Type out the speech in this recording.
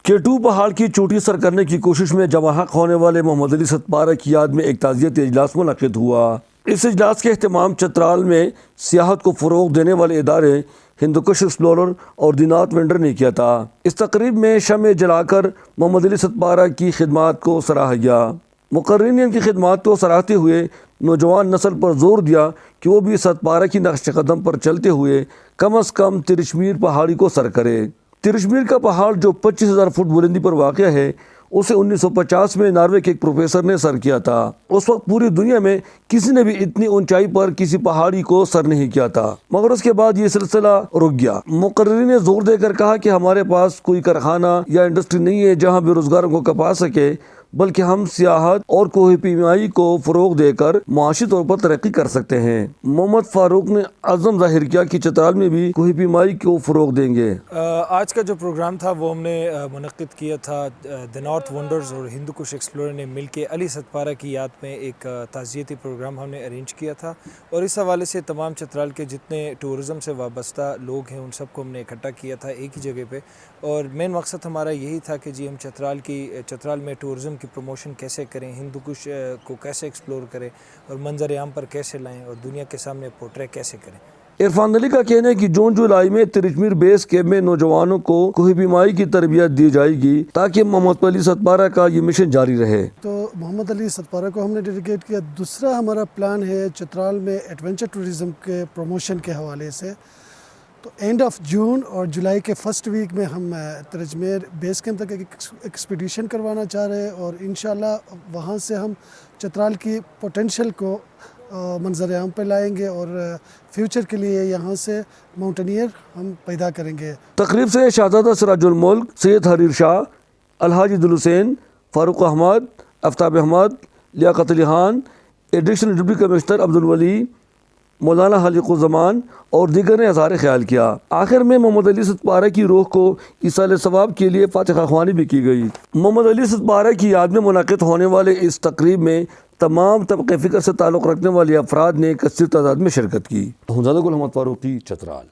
K2 پہاڑ کی چوٹی سر کرنے کی کوشش میں جواں حق ہونے والے محمد علی ستپارہ کی یاد میں ایک تعزیتی اجلاس منعقد ہوا۔ اس اجلاس کے اہتمام چترال میں سیاحت کو فروغ دینے والے ادارے ہندوکش ایکسپلورر اور دی نارتھ ونڈر نے کیا تھا۔ اس تقریب میں شمع جلا کر محمد علی ستپارہ کی خدمات کو سراہا گیا۔ مقررین نے ان کی خدمات کو سراہتے ہوئے نوجوان نسل پر زور دیا کہ وہ بھی ستپارہ کی نقش قدم پر چلتے ہوئے کم از کم ترشمیر پہاڑی کو سر کرے۔ ترشمیر کا پہاڑ جو 25,000 فٹ بلندی پر واقع ہے، اسے 1950 میں ناروے کے ایک پروفیسر نے سر کیا تھا۔ اس وقت پوری دنیا میں کسی نے بھی اتنی اونچائی پر کسی پہاڑی کو سر نہیں کیا تھا، مگر اس کے بعد یہ سلسلہ رک گیا۔ مقررین نے زور دے کر کہا کہ ہمارے پاس کوئی کارخانہ یا انڈسٹری نہیں ہے جہاں بے روزگاروں کو کپا سکے، بلکہ ہم سیاحت اور کوہ پیمائی کو فروغ دے کر معاشی طور پر ترقی کر سکتے ہیں۔ محمد فاروق نے عزم ظاہر کیا کہ چترال میں بھی کوہ پیمائی کو فروغ دیں گے۔ آج کا جو پروگرام تھا وہ ہم نے منعقد کیا تھا دی نارتھ ونڈرز اور ہندوکش ایکسپلورر نے مل کے علی ستپارہ کی یاد میں ایک تعزیتی پروگرام ہم نے ارینج کیا تھا، اور اس حوالے سے تمام چترال کے جتنے ٹورزم سے وابستہ لوگ ہیں ان سب کو ہم نے اکٹھا کیا تھا ایک ہی جگہ پہ، اور مین مقصد ہمارا یہی تھا کہ جی ہم چترال میں ٹورزم کی پروموشن کیسے کریں، ہندوکش کو کیسے ایکسپلور کریں اور منظر عام پر کیسے لائیں اور دنیا کے سامنے پورٹرے کیسے کریں۔ عرفان علی کا کہنا ہے کہ جون جولائی میں ترشمیر بیس کیمپ میں نوجوانوں کو کوہ پیمائی کی تربیت دی جائے گی تاکہ محمد علی ستپارہ کا یہ مشن جاری رہے۔ تو محمد علی ستپارہ کو ہم نے ڈیڈیکیٹ کیا۔ دوسرا ہمارا پلان ہے چترال میں ایڈونچر ٹوریزم کے پروموشن کے حوالے سے، تو اینڈ آف جون اور جولائی کے فرسٹ ویک میں ہم ترشمیر بیس کیمپ تک ایک ایکسپیڈیشن کروانا چاہ رہے ہیں، اور انشاءاللہ وہاں سے ہم چترال کی پوٹینشل کو منظر عام پہ لائیں گے، اور فیوچر کے لیے یہاں سے ماؤنٹینئر ہم پیدا کریں گے۔ تقریب سے شہزادہ سراج الملک، سید حریر Shah, Alhaj Dil Hussain, Farooq Ahmed, Aftab Ahmed, Liaquat Ali Khan, additional deputy commissioner Abdul Wali, Maulana Khaliq الزمان اور دیگر نے اظہار خیال کیا۔ آخر میں محمد علی ستپارہ کی روح کو ایصال ثواب کے لیے فاتحہ خوانی بھی کی گئی۔ محمد علی ستپارہ کی یاد میں منعقد ہونے والے اس تقریب میں تمام طبقہ فکر سے تعلق رکھنے والے افراد نے کثیر تعداد میں شرکت کی۔ محمد فاروقی، چترال۔